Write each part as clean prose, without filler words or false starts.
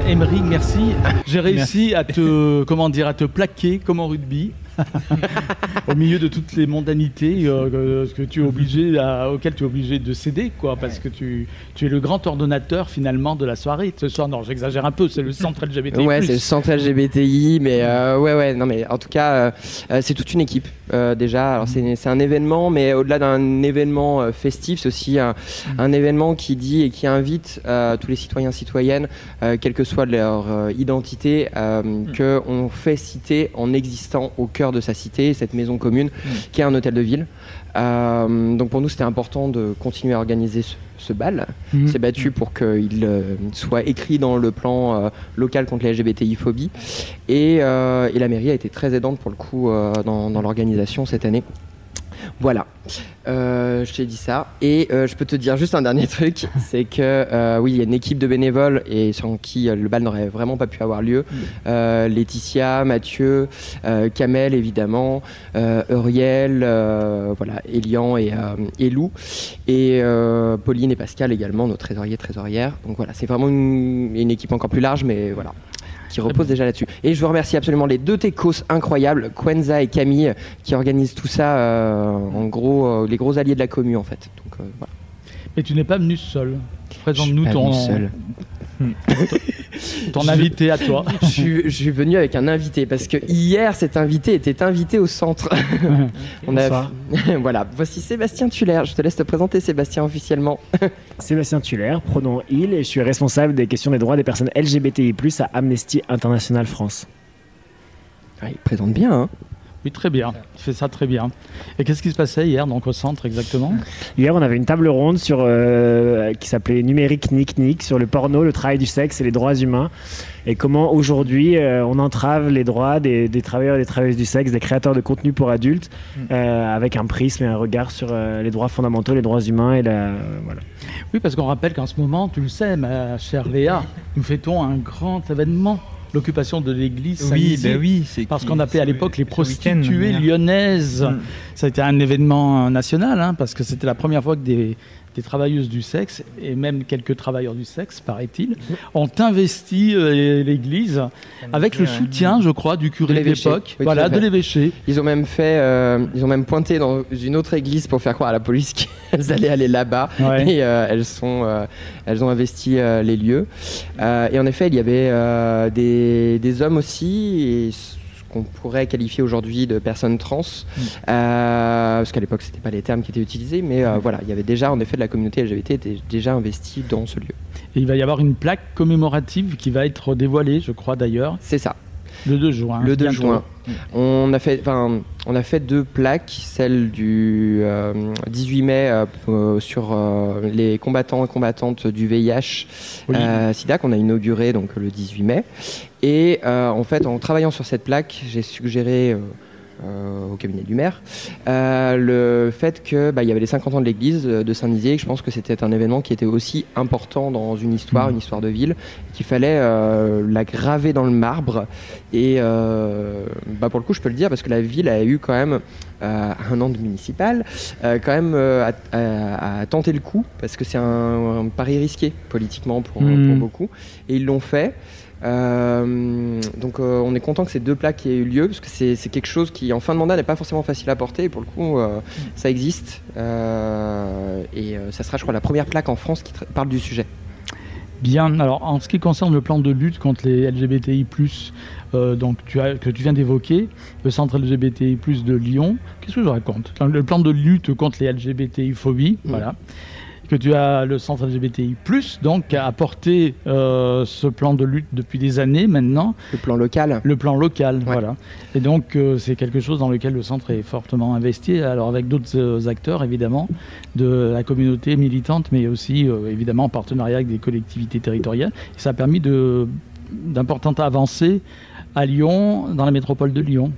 Aymeric, merci. J'ai réussi à te plaquer comme en rugby. Au milieu de toutes les mondanités auxquelles tu es obligé de céder, quoi, parce que tu es le grand ordonnateur finalement de la soirée ce soir. Non, j'exagère un peu, c'est le centre LGBTI+. Ouais, c'est le centre LGBTI, mais non, mais en tout cas, c'est toute une équipe déjà. Alors c'est un événement, mais au-delà d'un événement festif, c'est aussi un événement qui dit et qui invite tous les citoyens, citoyennes, quelle que soit leur identité, qu'on fait cité en existant au cœur de sa cité, cette maison commune qui est un hôtel de ville. Donc pour nous c'était important de continuer à organiser ce bal. On s'est battu pour qu'il soit écrit dans le plan local contre les LGBTI-phobie et la mairie a été très aidante pour le coup dans l'organisation cette année. Voilà, je t'ai dit ça et je peux te dire juste un dernier truc, c'est que oui, il y a une équipe de bénévoles et sans qui le bal n'aurait vraiment pas pu avoir lieu. Laetitia, Mathieu, Kamel évidemment, Euriel, voilà, Elian et Lou et Pauline et Pascal également, nos trésorières. Donc voilà, c'est vraiment une équipe encore plus large, mais voilà, qui repose déjà là-dessus. Et je veux remercier absolument les deux techos incroyables, Quenza et Camille, qui organisent tout ça, en gros, les gros alliés de la commu en fait. Donc, voilà. Mais tu n'es pas venu seul. Présente-nous ton invité à toi. Je suis venu avec un invité parce que hier cet invité était invité au centre. Voilà, voici Sébastien Tuller. Je te laisse te présenter, Sébastien, officiellement. Sébastien Tuller, pronom il, et je suis responsable des questions des droits des personnes LGBTI+ à Amnesty International France. Il présente bien, hein. Oui, très bien. Tu fais ça très bien. Et qu'est-ce qui se passait hier donc au centre exactement ? Hier, on avait une table ronde qui s'appelait Numérique Nick sur le porno, le travail du sexe et les droits humains. Et comment aujourd'hui on entrave les droits des travailleurs et des travailleuses du sexe, des créateurs de contenu pour adultes, avec un prisme et un regard sur les droits fondamentaux, les droits humains et voilà. Oui, parce qu'on rappelle qu'en ce moment, tu le sais, ma chère Léa, nous fêtons un grand événement. L'occupation de l'église Saint-Nizier, parce qu'on appelait à l'époque les prostituées lyonnaises. Ça a été un événement national, hein, parce que c'était la première fois que des travailleuses du sexe, et même quelques travailleurs du sexe, paraît-il, ont investi l'église avec le soutien, je crois, du curé de l'époque, de l'évêché. Ils ont même pointé dans une autre église pour faire croire à la police qu'elles allaient aller là-bas, et elles ont investi les lieux. Et en effet, il y avait des hommes aussi, et qu'on pourrait qualifier aujourd'hui de personnes trans, parce qu'à l'époque c'était pas les termes qui étaient utilisés, mais voilà, il y avait déjà en effet de la communauté LGBT était déjà investie dans ce lieu. Et il va y avoir une plaque commémorative qui va être dévoilée, je crois d'ailleurs. C'est ça. Le 2 juin. Le 2 juin. On a fait deux plaques, celle du 18 mai sur les combattants et combattantes du VIH SIDA qu'on a inauguré donc le 18 mai. Et en fait, en travaillant sur cette plaque, j'ai suggéré au cabinet du maire le fait que il y avait les 50 ans de l'église de Saint-Nizier, et que je pense que c'était un événement qui était aussi important dans une histoire de ville, qu'il fallait la graver dans le marbre. Et pour le coup je peux le dire parce que la ville a eu quand même un an de municipal, quand même à tenter le coup, parce que c'est un pari risqué politiquement pour beaucoup, et ils l'ont fait. Donc on est content que ces deux plaques aient eu lieu, parce que c'est quelque chose qui en fin de mandat n'est pas forcément facile à porter, et pour le coup ça existe, et ça sera, je crois, la première plaque en France qui parle du sujet. Bien, alors en ce qui concerne le plan de lutte contre les LGBTI+, donc que tu viens d'évoquer, le centre LGBTI+ de Lyon, qu'est-ce que je raconte ? Le plan de lutte contre les LGBTI-phobies, voilà. Que tu as le centre LGBTI+, donc a porté ce plan de lutte depuis des années maintenant. Le plan local. Voilà. Et donc c'est quelque chose dans lequel le centre est fortement investi, alors avec d'autres acteurs évidemment, de la communauté militante, mais aussi évidemment en partenariat avec des collectivités territoriales. Et ça a permis d'importantes avancées à Lyon, dans la métropole de Lyon.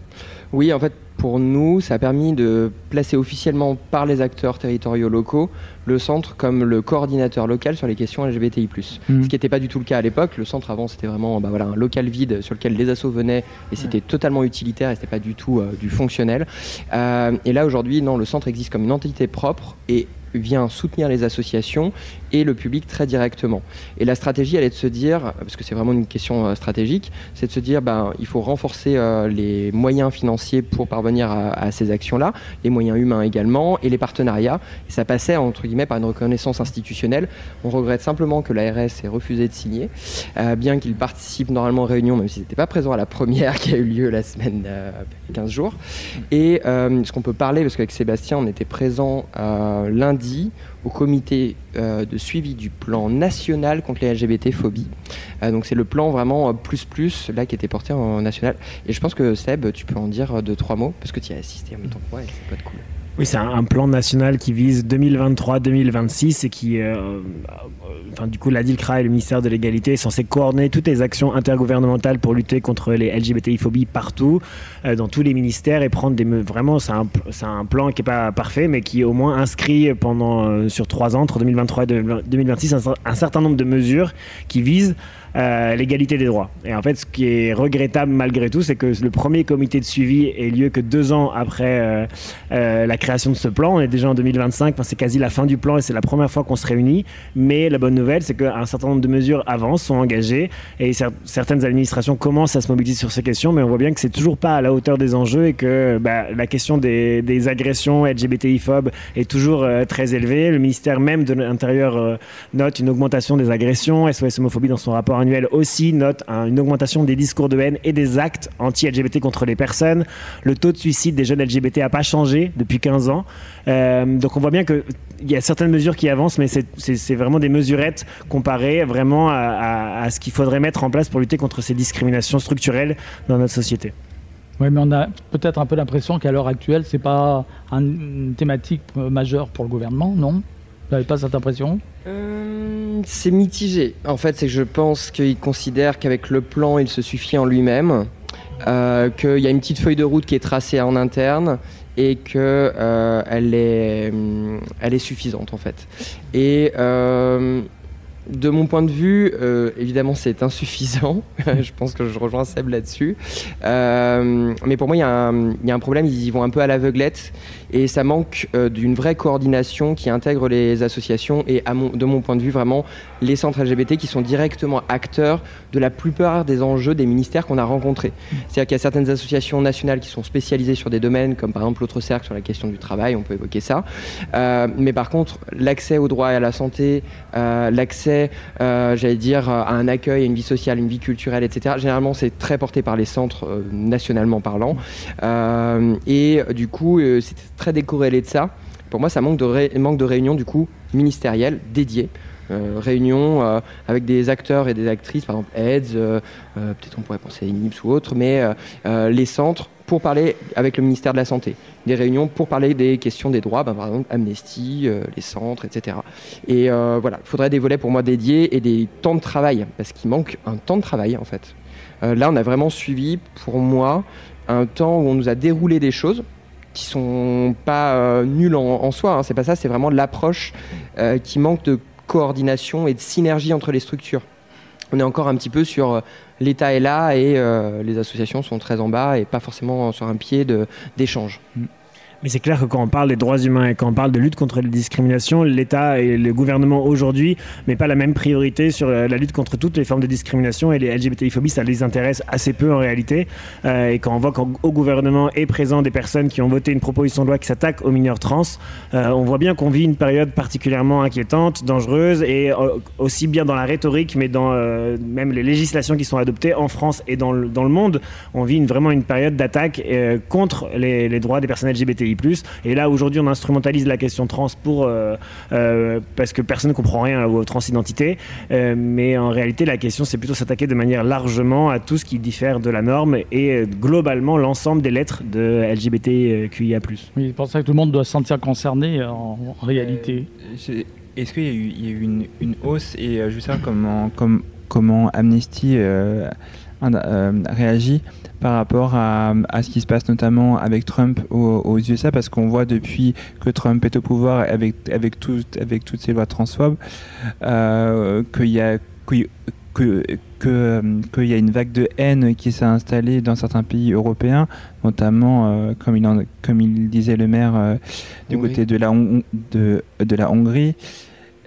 Oui, en fait, pour nous, ça a permis de placer officiellement par les acteurs territoriaux locaux le centre comme le coordinateur local sur les questions LGBTI+. Ce qui n'était pas du tout le cas à l'époque. Le centre avant, c'était vraiment un local vide sur lequel les assos venaient, et c'était totalement utilitaire, et c'était pas du tout du fonctionnel. Et là aujourd'hui, non, le centre existe comme une entité propre, et vient soutenir les associations et le public très directement. Et la stratégie, elle est de se dire, parce que c'est vraiment une question stratégique, c'est de se dire il faut renforcer les moyens financiers pour parvenir à ces actions-là, les moyens humains également, et les partenariats. Et ça passait, entre guillemets, par une reconnaissance institutionnelle. On regrette simplement que l'ARS ait refusé de signer, bien qu'il participe normalement aux réunions, même s'il n'était pas présent à la première qui a eu lieu la semaine 15 jours. Et ce qu'on peut parler, parce qu'avec Sébastien, on était présent lundi au comité de suivi du plan national contre les LGBT-phobies. Donc c'est le plan vraiment plus là qui était porté en national. Et je pense que Seb, tu peux en dire 2-3 mots parce que tu y as assisté en même temps que moi et c'est pas de cool. Oui, c'est un plan national qui vise 2023-2026 et qui, du coup, l'ADILCRA et le ministère de l'Égalité est censé coordonner toutes les actions intergouvernementales pour lutter contre les LGBTI-phobies partout, dans tous les ministères et prendre vraiment, c'est un plan qui n'est pas parfait, mais qui au moins inscrit sur 3 ans, entre 2023 et 2026, un certain nombre de mesures qui visent l'égalité des droits. Et en fait, ce qui est regrettable malgré tout, c'est que le premier comité de suivi ait lieu que 2 ans après la création de ce plan. On est déjà en 2025, c'est quasi la fin du plan et c'est la première fois qu'on se réunit. Mais la bonne nouvelle, c'est qu'un certain nombre de mesures avancent, sont engagées et certaines administrations commencent à se mobiliser sur ces questions, mais on voit bien que c'est toujours pas à la hauteur des enjeux et que la question des agressions LGBTI-phobes est toujours très élevée. Le ministère même de l'Intérieur note une augmentation des agressions. SOS Homophobie, dans son rapport annuel aussi, note une augmentation des discours de haine et des actes anti-LGBT contre les personnes. Le taux de suicide des jeunes LGBT n'a pas changé depuis 15 ans. Donc on voit bien qu'il y a certaines mesures qui avancent, mais c'est vraiment des mesurettes comparées vraiment à ce qu'il faudrait mettre en place pour lutter contre ces discriminations structurelles dans notre société. Oui, mais on a peut-être un peu l'impression qu'à l'heure actuelle, c'est pas une thématique majeure pour le gouvernement, non ? Vous n'avez pas cette impression ? C'est mitigé. En fait, c'est que je pense qu'il considère qu'avec le plan, il se suffit en lui-même, qu'il y a une petite feuille de route qui est tracée en interne et qu'elle est suffisante en fait. Et de mon point de vue, évidemment, c'est insuffisant. Je pense que je rejoins Seb là-dessus. Mais pour moi, il y a un problème. Ils y vont un peu à l'aveuglette et ça manque d'une vraie coordination qui intègre les associations et, de mon point de vue, vraiment les centres LGBT qui sont directement acteurs de la plupart des enjeux des ministères qu'on a rencontrés. C'est-à-dire qu'il y a certaines associations nationales qui sont spécialisées sur des domaines, comme par exemple l'autre cercle sur la question du travail, on peut évoquer ça. Mais par contre, l'accès au droit et à la santé, l'accès, à un accueil, à une vie sociale, une vie culturelle, etc. Généralement, c'est très porté par les centres nationalement parlant. Et du coup, c'est très décorrélé de ça. Pour moi, ça manque de réunions du coup ministérielles dédiées. Réunions avec des acteurs et des actrices, par exemple AIDS, peut-être on pourrait penser à INIPS ou autre, mais les centres pour parler avec le ministère de la Santé. Des réunions pour parler des questions des droits, par exemple Amnesty, les centres, etc. Et voilà, il faudrait des volets pour moi dédiés et des temps de travail, parce qu'il manque un temps de travail en fait. Là, on a vraiment suivi, pour moi, un temps où on nous a déroulé des choses qui sont pas nulles en soi, hein, c'est pas ça, c'est vraiment l'approche qui manque de coordination et de synergie entre les structures. On est encore un petit peu sur l'État est là et les associations sont très en bas et pas forcément sur un pied d'échange. Mais c'est clair que quand on parle des droits humains et quand on parle de lutte contre les discriminations, l'État et le gouvernement aujourd'hui ne mettent pas la même priorité sur la lutte contre toutes les formes de discrimination et les LGBTI-phobies, ça les intéresse assez peu en réalité. Et quand on voit qu'au gouvernement est présent des personnes qui ont voté une proposition de loi qui s'attaque aux mineurs trans, on voit bien qu'on vit une période particulièrement inquiétante, dangereuse et aussi bien dans la rhétorique mais dans même les législations qui sont adoptées en France et dans le monde, on vit vraiment une période d'attaque contre les droits des personnes LGBTI+. Et là aujourd'hui on instrumentalise la question trans parce que personne ne comprend rien aux transidentités, mais en réalité la question c'est plutôt s'attaquer de manière largement à tout ce qui diffère de la norme et globalement l'ensemble des lettres de LGBTQIA+. Oui, c'est pour ça que tout le monde doit se sentir concerné en réalité. Est-ce qu'il y a eu une hausse et je veux savoir comment Amnesty réagit par rapport à ce qui se passe notamment avec Trump aux USA, parce qu'on voit depuis que Trump est au pouvoir avec toutes ces lois transphobes qu'il qu'il y a une vague de haine qui s'est installée dans certains pays européens, notamment, comme il disait le maire, du côté de la Hongrie.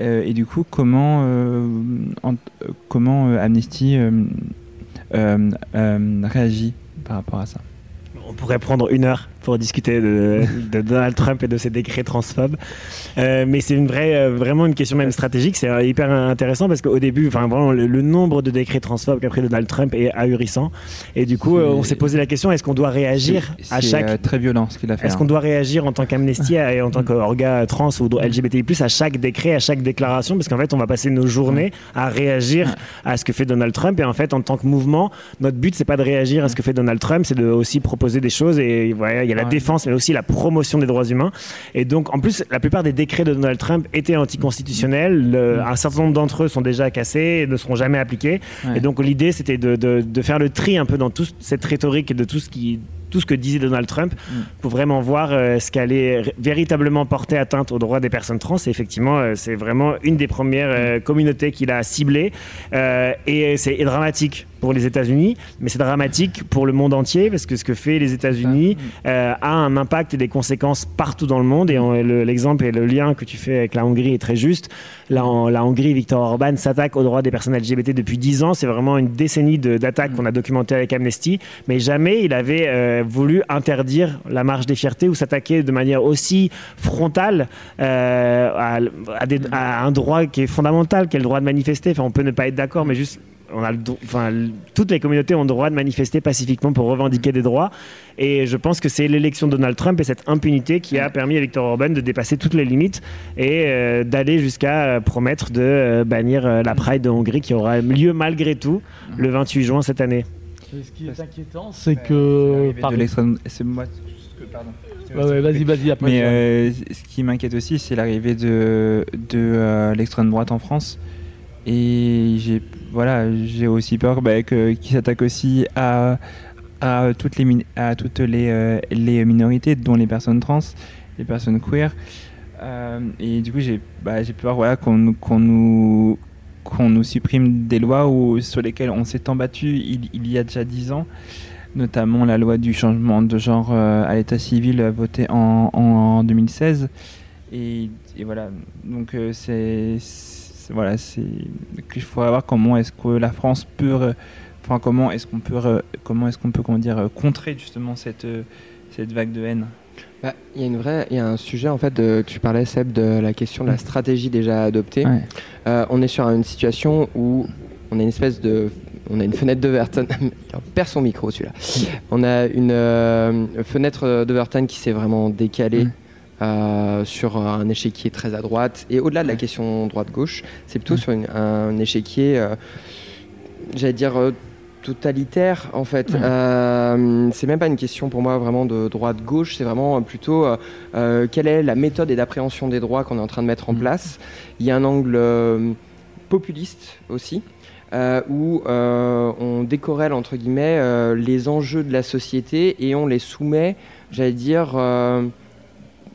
Et du coup, comment Amnesty réagit par rapport à ça? On pourrait prendre 1 heure pour discuter de Donald Trump et de ses décrets transphobes. Mais c'est vraiment une question même stratégique. C'est hyper intéressant parce qu'au début, vraiment, le nombre de décrets transphobes qu'a pris Donald Trump est ahurissant. Et du coup, on s'est posé la question, est-ce qu'on doit réagir à chaque... C'est très violent ce qu'il a fait. Est-ce qu'on doit réagir en tant qu'Amnesty et en tant qu'orga trans ou LGBTI+, à chaque décret, à chaque déclaration? Parce qu'en fait, on va passer nos journées à réagir à ce que fait Donald Trump. Et en fait, en tant que mouvement, notre but, c'est pas de réagir à ce que fait Donald Trump, c'est de aussi proposer des choses. Et voilà, il y a la défense, mais aussi la promotion des droits humains. Et donc, en plus, la plupart des décrets de Donald Trump étaient anticonstitutionnels. Un certain nombre d'entre eux sont déjà cassés et ne seront jamais appliqués. Et donc, l'idée, c'était de faire le tri un peu dans toute cette rhétorique et de tout ce que disait Donald Trump pour vraiment voir ce qui allait véritablement porter atteinte aux droits des personnes trans. Et effectivement, c'est vraiment une des premières communautés qu'il a ciblées. Et c'est dramatique pour les États-Unis, mais c'est dramatique pour le monde entier parce que ce que fait les États-Unis a un impact et des conséquences partout dans le monde. Et l'exemple et le lien que tu fais avec la Hongrie est très juste. La Hongrie, Viktor Orban s'attaque aux droits des personnes LGBT depuis 10 ans. C'est vraiment une décennie d'attaques qu'on a documentées avec Amnesty, mais jamais il avait voulu interdire la marche des fiertés ou s'attaquer de manière aussi frontale à un droit qui est fondamental, qui est le droit de manifester. Enfin, on peut ne pas être d'accord, mais juste toutes les communautés ont le droit de manifester pacifiquement pour revendiquer des droits. Et je pense que c'est l'élection de Donald Trump et cette impunité qui a permis à Viktor Orban de dépasser toutes les limites et d'aller jusqu'à promettre de bannir la Pride de Hongrie qui aura lieu malgré tout le 28 juin cette année. Et ce qui est inquiétant, c'est que... Vas-y, après. Mais ce qui m'inquiète aussi, c'est l'arrivée de l'extrême droite en France. Et j'ai aussi peur qu'il s'attaque aussi à toutes les minorités, dont les personnes trans, les personnes queer. Et du coup, j'ai peur qu'on nous supprime des lois sur lesquelles on s'est embattu il y a déjà 10 ans, notamment la loi du changement de genre à l'état civil votée en 2016. Et voilà, donc il faudra voir comment est-ce que la France peut, comment est-ce qu'on peut contrer justement cette vague de haine. Il y a un sujet en fait tu parlais Seb de la question de la stratégie déjà adoptée. On est sur une situation où on a une fenêtre d'Overton. Il perd son micro celui-là. On a une fenêtre d'Overton qui s'est vraiment décalée. Sur un échiquier très à droite et au-delà de la question droite-gauche, c'est plutôt sur un échiquier j'allais dire totalitaire en fait. C'est même pas une question pour moi vraiment de droite-gauche, c'est vraiment plutôt quelle est la méthode et d'appréhension des droits qu'on est en train de mettre en place. Il y a un angle populiste aussi où on décorrèle entre guillemets les enjeux de la société et on les soumet, j'allais dire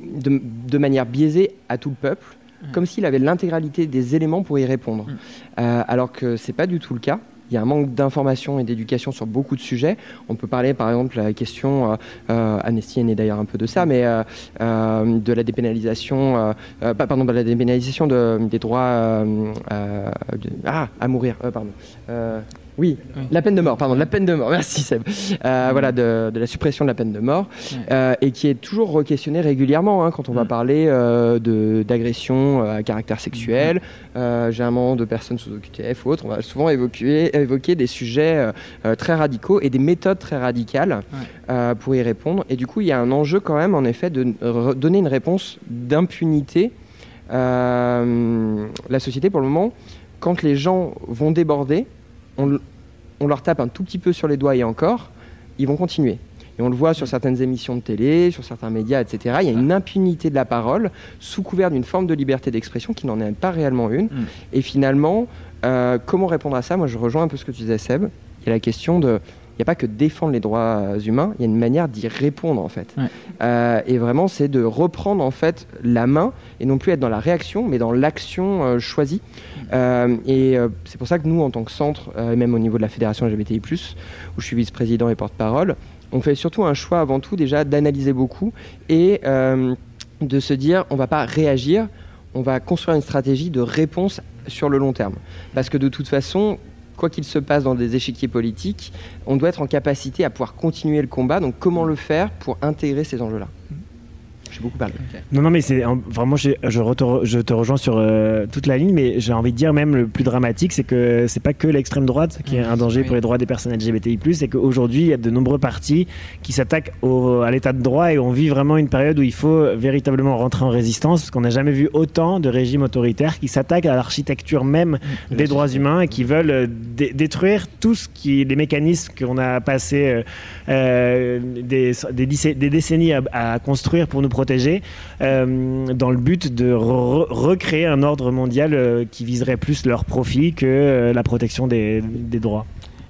de manière biaisée à tout le peuple, comme s'il avait l'intégralité des éléments pour y répondre. Alors que c'est pas du tout le cas. Il y a un manque d'information et d'éducation sur beaucoup de sujets. On peut parler par exemple de la question, Amnesty est né d'ailleurs un peu de ça, mais de la dépénalisation, des droits à mourir, Oui, la peine de mort, la peine de mort, merci Seb. De la suppression de la peine de mort, et qui est toujours re-questionnée régulièrement quand on va parler d'agression à caractère sexuel, généralement de personnes sous OQTF ou autres. On va souvent évoquer des sujets très radicaux et des méthodes très radicales pour y répondre. Et du coup, il y a un enjeu quand même, en effet, de donner une réponse d'impunité. La société, pour le moment, quand les gens vont déborder, on leur tape un tout petit peu sur les doigts et encore, ils vont continuer. Et on le voit sur certaines émissions de télé, sur certains médias, etc. Il y a une impunité de la parole sous couvert d'une forme de liberté d'expression qui n'en est pas réellement une. Et finalement, comment répondre à ça? Moi, je rejoins un peu ce que tu disais, Seb. Il y a la question de... Il n'y a pas que défendre les droits humains, il y a une manière d'y répondre, en fait. Ouais. Et vraiment, c'est de reprendre, en fait, la main, et non plus être dans la réaction, mais dans l'action choisie. C'est pour ça que nous, en tant que centre, et même au niveau de la Fédération LGBTI+, où je suis vice-président et porte-parole, on fait surtout un choix, avant tout, déjà, d'analyser beaucoup, et de se dire, on ne va pas réagir, on va construire une stratégie de réponse sur le long terme. Parce que de toute façon... quoi qu'il se passe dans des échiquiers politiques, on doit être en capacité à pouvoir continuer le combat. Donc, comment le faire pour intégrer ces enjeux-là? J'ai beaucoup parlé. Okay. Non, mais c'est vraiment, je te rejoins sur toute la ligne, mais j'ai envie de dire même le plus dramatique, c'est que c'est pas que l'extrême droite qui est un danger pour les droits des personnes LGBTI+, c'est qu'aujourd'hui, il y a de nombreux partis qui s'attaquent à l'état de droit et on vit vraiment une période où il faut véritablement rentrer en résistance parce qu'on n'a jamais vu autant de régimes autoritaires qui s'attaquent à l'architecture même des droits humains et qui veulent détruire tout ce les mécanismes qu'on a passé des décennies à construire pour nous protéger dans le but de recréer un ordre mondial qui viserait plus leur profit que la protection des droits.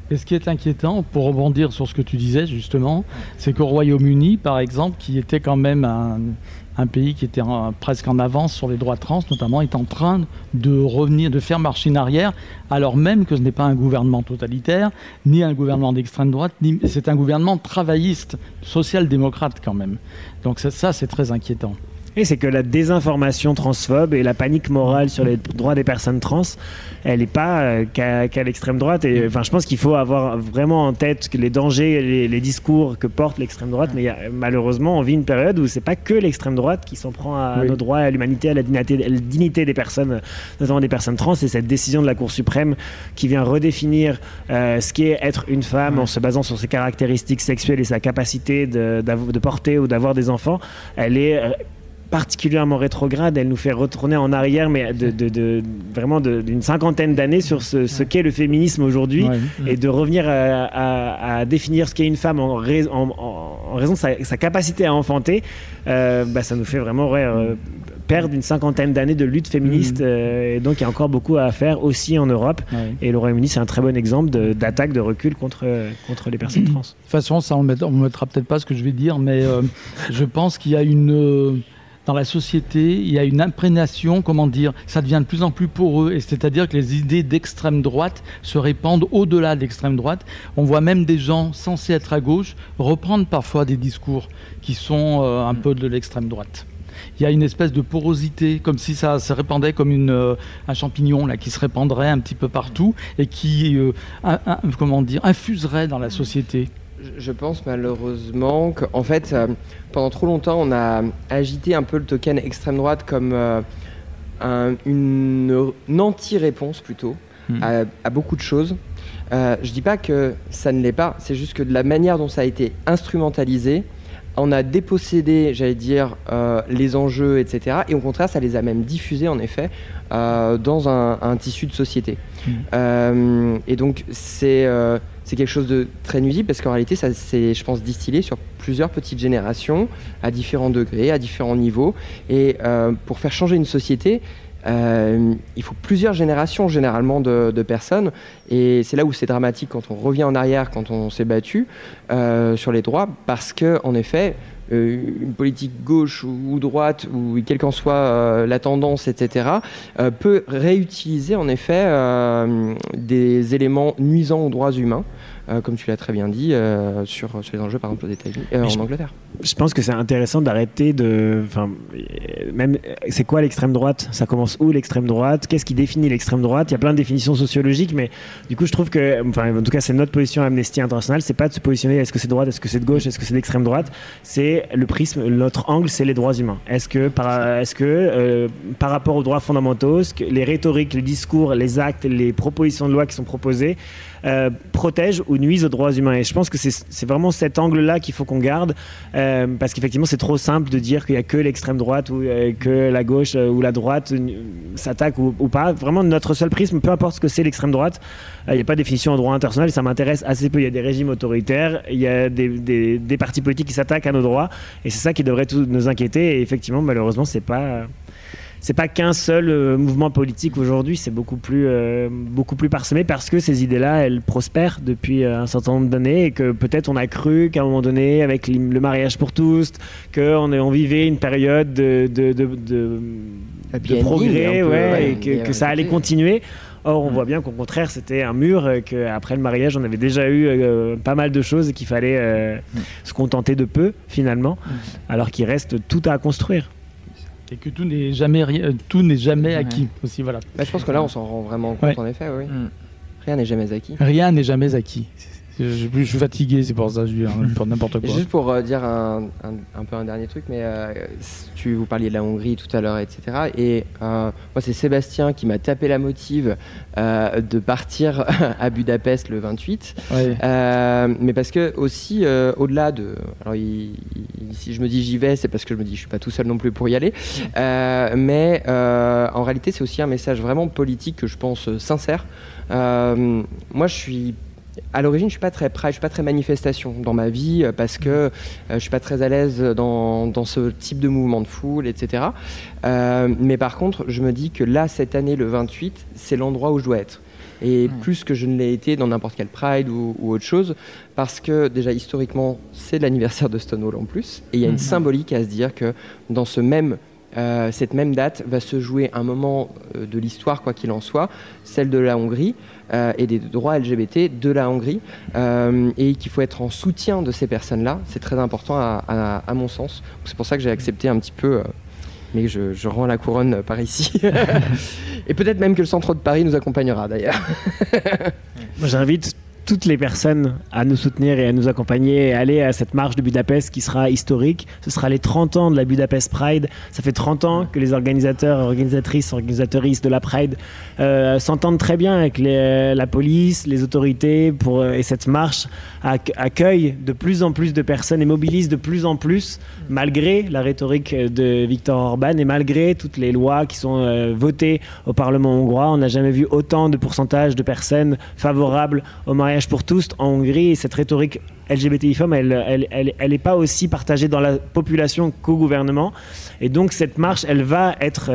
Et ce qui est inquiétant, pour rebondir sur ce que tu disais justement, c'est qu'au Royaume-Uni, par exemple, qui était quand même un pays qui était presque en avance sur les droits trans, notamment, est en train de revenir, de faire marche en arrière, alors même que ce n'est pas un gouvernement totalitaire, ni un gouvernement d'extrême droite, c'est un gouvernement travailliste, social-démocrate quand même. Donc ça, c'est très inquiétant. Et c'est que la désinformation transphobe et la panique morale sur les droits des personnes trans, elle n'est pas qu'à l'extrême droite. Et enfin, je pense qu'il faut avoir vraiment en tête que les dangers, les discours que porte l'extrême droite. Mais malheureusement, on vit une période où c'est pas que l'extrême droite qui s'en prend à nos droits, à l'humanité, à la dignité des personnes, notamment des personnes trans. Et cette décision de la Cour suprême qui vient redéfinir ce qu'est être une femme en se basant sur ses caractéristiques sexuelles et sa capacité de porter ou d'avoir des enfants, elle est particulièrement rétrograde, elle nous fait retourner en arrière, mais vraiment d'une cinquantaine d'années sur ce qu'est le féminisme aujourd'hui, et de revenir à définir ce qu'est une femme en raison de sa capacité à enfanter. Ça nous fait vraiment perdre une cinquantaine d'années de lutte féministe, et donc il y a encore beaucoup à faire aussi en Europe. Et le Royaume-Uni, c'est un très bon exemple d'attaque, de recul contre les personnes trans. De toute façon, ça, on ne mettra peut-être pas ce que je vais dire, mais je pense qu'il y a dans la société, il y a une imprégnation, ça devient de plus en plus poreux, et c'est-à-dire que les idées d'extrême droite se répandent au-delà de l'extrême droite. On voit même des gens censés être à gauche reprendre parfois des discours qui sont un peu de l'extrême droite. Il y a une espèce de porosité, comme si ça se répandait comme un champignon là, qui se répandrait un petit peu partout et qui infuserait dans la société. Je pense malheureusement qu'en fait, pendant trop longtemps, on a agité un peu le token extrême droite comme une anti-réponse plutôt à beaucoup de choses. Je dis pas que ça ne l'est pas, c'est juste que de la manière dont ça a été instrumentalisé, on a dépossédé, j'allais dire, les enjeux, etc. Et au contraire, ça les a même diffusés, en effet, dans un tissu de société. Et donc, c'est quelque chose de très nuisible parce qu'en réalité, ça s'est, je pense, distillé sur plusieurs petites générations, à différents degrés, à différents niveaux. Et pour faire changer une société, il faut plusieurs générations généralement de personnes, et c'est là où c'est dramatique quand on revient en arrière, quand on s'est battu sur les droits, parce que en effet une politique gauche ou droite, ou quelle qu'en soit la tendance, etc., peut réutiliser en effet des éléments nuisants aux droits humains, comme tu l'as très bien dit, sur les enjeux par exemple aux États-Unis, en Angleterre. Je pense que c'est intéressant d'arrêter même c'est quoi l'extrême droite? Ça commence où l'extrême droite? Qu'est-ce qui définit l'extrême droite? Il y a plein de définitions sociologiques, mais du coup je trouve que, en tout cas c'est notre position à Amnesty International, c'est pas de se positionner est-ce que c'est de droite, est-ce que c'est de gauche, est-ce que c'est d'extrême droite, c'est le prisme, notre angle, c'est les droits humains. Est-ce que par rapport aux droits fondamentaux, les rhétoriques, les discours, les actes, les propositions de loi qui sont proposées protègent ou nuisent aux droits humains? Et je pense que c'est vraiment cet angle-là qu'il faut qu'on garde, parce qu'effectivement c'est trop simple de dire qu'il n'y a que l'extrême droite ou que la gauche ou la droite s'attaque ou pas. Vraiment notre seul prisme, peu importe ce que c'est l'extrême droite, il n'y a pas de définition en droit international, ça m'intéresse assez peu. Il y a des régimes autoritaires, il y a des partis politiques qui s'attaquent à nos droits, et c'est ça qui devrait tout nous inquiéter. Et effectivement malheureusement c'est pas c'est pas qu'un seul mouvement politique aujourd'hui, c'est beaucoup plus parsemé parce que ces idées-là, elles prospèrent depuis un certain nombre d'années et que peut-être on a cru qu'à un moment donné, avec le mariage pour tous, qu'on vivait une période de progrès, et que ça allait continuer. Or, on voit bien qu'au contraire, c'était un mur, qu'après le mariage, on avait déjà eu pas mal de choses et qu'il fallait se contenter de peu, finalement, alors qu'il reste tout à construire. Et que tout n'est jamais acquis aussi, voilà. Je pense que là, on s'en rend vraiment compte, en effet, oui. Rien n'est jamais acquis. Rien n'est jamais acquis. Je suis fatigué, c'est pour ça, je dis n'importe quoi. Juste pour dire un peu un dernier truc, mais vous parliez de la Hongrie tout à l'heure, etc. Et moi, c'est Sébastien qui m'a tapé la motive de partir à Budapest le 28. Mais parce que aussi, au-delà de... Alors, si je me dis j'y vais, c'est parce que je me dis je suis pas tout seul non plus pour y aller. Mais en réalité, c'est aussi un message vraiment politique que je pense sincère. Moi, à l'origine, je suis pas très pride, je suis pas très manifestation dans ma vie parce que je suis pas très à l'aise dans ce type de mouvement de foule, etc. Mais par contre, je me dis que là, cette année, le 28, c'est l'endroit où je dois être. Et plus que je ne l'ai été dans n'importe quel Pride ou autre chose, parce que déjà historiquement, c'est l'anniversaire de Stonewall en plus, et il y a une symbolique à se dire que dans cette même date va se jouer un moment de l'histoire, quoi qu'il en soit, celle de la Hongrie et des droits LGBT de la Hongrie, et qu'il faut être en soutien de ces personnes-là. C'est très important à mon sens. C'est pour ça que j'ai accepté un petit peu, mais je rends la couronne par ici. Et peut-être même que le centre de Paris nous accompagnera d'ailleurs. Moi, j'invite toutes les personnes à nous soutenir et à nous accompagner et aller à cette marche de Budapest qui sera historique. Ce sera les 30 ans de la Budapest Pride. Ça fait 30 ans que les organisatrices de la Pride s'entendent très bien avec la police, les autorités et cette marche accueille de plus en plus de personnes et mobilise de plus en plus, malgré la rhétorique de Viktor Orban et malgré toutes les lois qui sont votées au Parlement hongrois. On n'a jamais vu autant de pourcentage de personnes favorables au mariage pour tous en Hongrie, et cette rhétorique LGBTI-femme, elle n'est pas aussi partagée dans la population qu'au gouvernement. Et donc cette marche, elle va être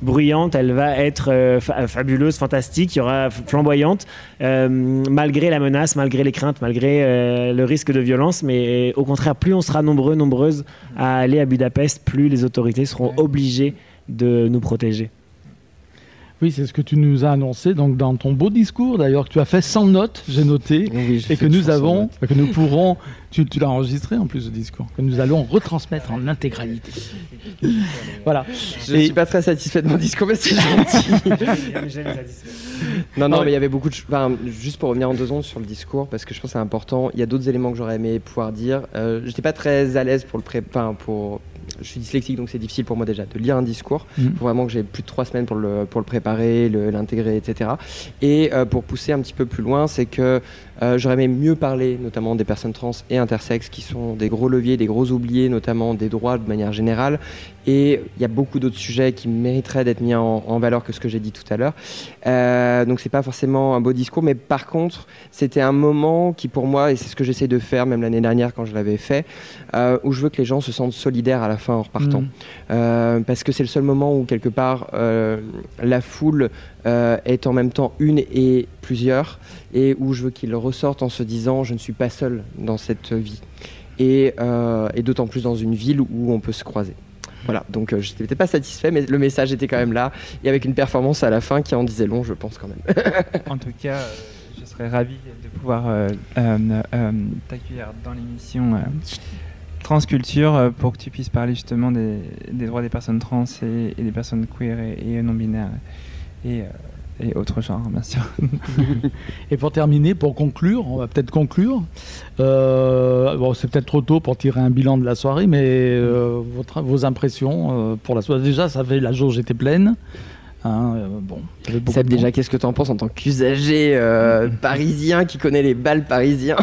bruyante, elle va être fabuleuse, fantastique, il y aura flamboyante, malgré la menace, malgré les craintes, malgré le risque de violence. Mais au contraire, plus on sera nombreuses à aller à Budapest, plus les autorités seront obligées de nous protéger. Oui, c'est ce que tu nous as annoncé donc dans ton beau discours, d'ailleurs, que tu as fait sans notes, j'ai noté, et que nous pourrons, tu l'as enregistré en plus, ce discours, que nous allons retransmettre en intégralité. Voilà. Je ne suis pas très satisfait de mon discours, mais c'est gentil. Non, mais il y avait beaucoup de choses. Enfin, juste pour revenir en 2 secondes sur le discours, parce que je pense que c'est important, il y a d'autres éléments que j'aurais aimé pouvoir dire. Je n'étais pas très à l'aise je suis dyslexique, donc c'est difficile pour moi déjà de lire un discours. Faut vraiment que j'ai plus de 3 semaines pour le préparer, l'intégrer, etc. Et pour pousser un petit peu plus loin, c'est que j'aurais aimé mieux parler, notamment des personnes trans et intersexes, qui sont des gros leviers, des gros oubliés, notamment des droits de manière générale. Et il y a beaucoup d'autres sujets qui mériteraient d'être mis en valeur que ce que j'ai dit tout à l'heure. Donc c'est pas forcément un beau discours, mais par contre, c'était un moment qui pour moi, et c'est ce que j'essaie de faire même l'année dernière quand je l'avais fait, où je veux que les gens se sentent solidaires à la fin en repartant. Parce que c'est le seul moment où quelque part la foule est en même temps une et plusieurs, et où je veux qu'ils ressortent en se disant je ne suis pas seul dans cette vie, et d'autant plus dans une ville où on peut se croiser. Voilà, donc je n'étais pas satisfait, mais le message était quand même là, et avec une performance à la fin qui en disait long, je pense quand même. En tout cas, je serais ravi de pouvoir t'accueillir dans l'émission Transculture pour que tu puisses parler justement des droits des personnes trans et des personnes queer et non-binaires et autres genres, bien sûr. Et pour terminer, pour conclure, on va peut-être conclure. C'est peut-être trop tôt pour tirer un bilan de la soirée, mais vos impressions pour la soirée. Déjà, la jauge était pleine. Seb, déjà, qu'est-ce que tu en penses en tant qu'usager parisien qui connaît les bals parisiens?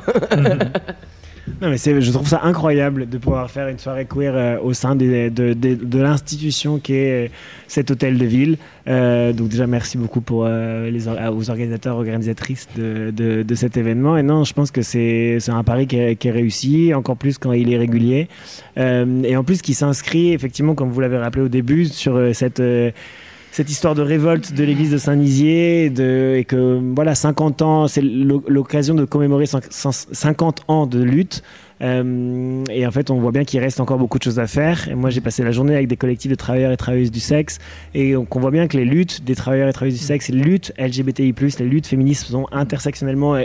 Non, mais je trouve ça incroyable de pouvoir faire une soirée queer au sein de l'institution qui est cet hôtel de ville. Donc déjà, merci beaucoup aux organisateurs, organisatrices de cet événement. Et non, je pense que c'est un pari qui est réussi, encore plus quand il est régulier. Et en plus, qui s'inscrit, effectivement, comme vous l'avez rappelé au début, sur cette histoire de révolte de l'église de Saint-Nizier et que voilà, 50 ans, c'est l'occasion de commémorer 50 ans de lutte. Et en fait, on voit bien qu'il reste encore beaucoup de choses à faire. Et moi, j'ai passé la journée avec des collectifs de travailleurs et travailleuses du sexe. Et donc, on voit bien que les luttes des travailleurs et travailleuses du sexe, les luttes LGBTI+, les luttes féministes sont intersectionnellement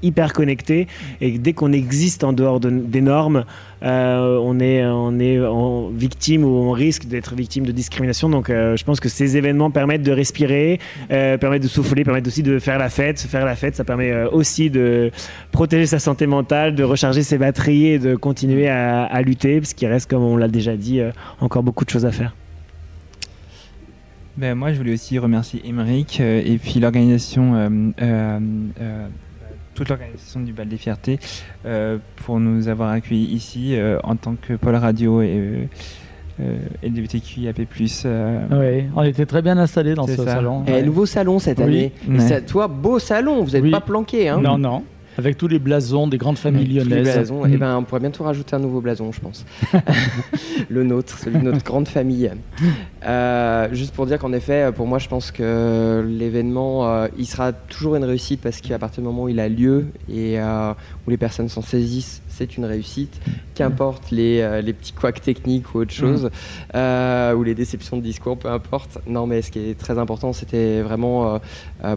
hyper connectées. Et dès qu'on existe en dehors des normes, on est victime ou on risque d'être victime de discrimination. Donc, je pense que ces événements permettent de respirer, permettent de souffler, permettent aussi de faire la fête. Faire la fête, ça permet aussi de protéger sa santé mentale, de recharger ses batteries et de continuer à lutter, parce qu'il reste, comme on l'a déjà dit, encore beaucoup de choses à faire. Moi, je voulais aussi remercier Émeric et puis l'organisation, toute l'organisation du Bal des Fiertés pour nous avoir accueillis ici en tant que Pôle Radio et LGBTQIAP+. Oui, on était très bien installés dans ce salon. Nouveau salon cette année. Oui. Toi, beau salon, vous n'êtes pas planqué. Hein. Non. Avec tous les blasons des grandes familles lyonnaises. On pourrait bientôt rajouter un nouveau blason, je pense. Le nôtre, celui de notre grande famille. Juste pour dire qu'en effet, pour moi, je pense que l'événement, il sera toujours une réussite parce qu'à partir du moment où il a lieu et où les personnes s'en saisissent, c'est une réussite. Qu'importe les petits couacs techniques ou autre chose, ou les déceptions de discours, peu importe. Non, mais ce qui est très important, c'était vraiment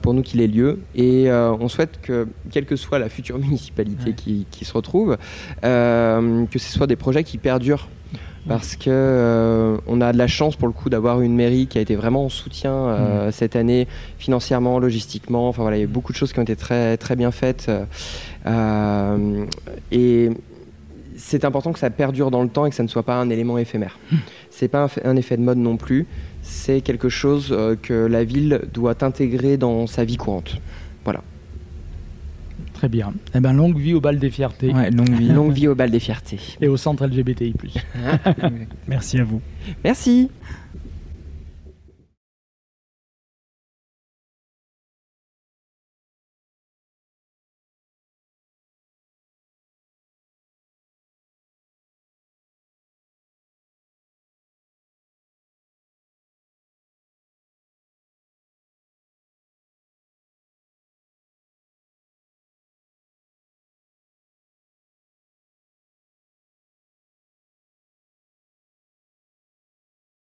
pour nous qu'il ait lieu. Et on souhaite que, quelle que soit la future municipalité qui se retrouve, que ce soit des projets qui perdurent. Parce que on a de la chance pour le coup d'avoir une mairie qui a été vraiment en soutien cette année, financièrement, logistiquement. Enfin voilà, il y a eu beaucoup de choses qui ont été très, très bien faites. Et c'est important que ça perdure dans le temps et que ça ne soit pas un élément éphémère. C'est pas un effet de mode non plus. C'est quelque chose que la ville doit intégrer dans sa vie courante. Voilà. Très bien. Eh ben, longue vie au Bal des Fiertés. Ouais, longue vie au Bal des Fiertés. Et au centre LGBTI+. Merci à vous. Merci.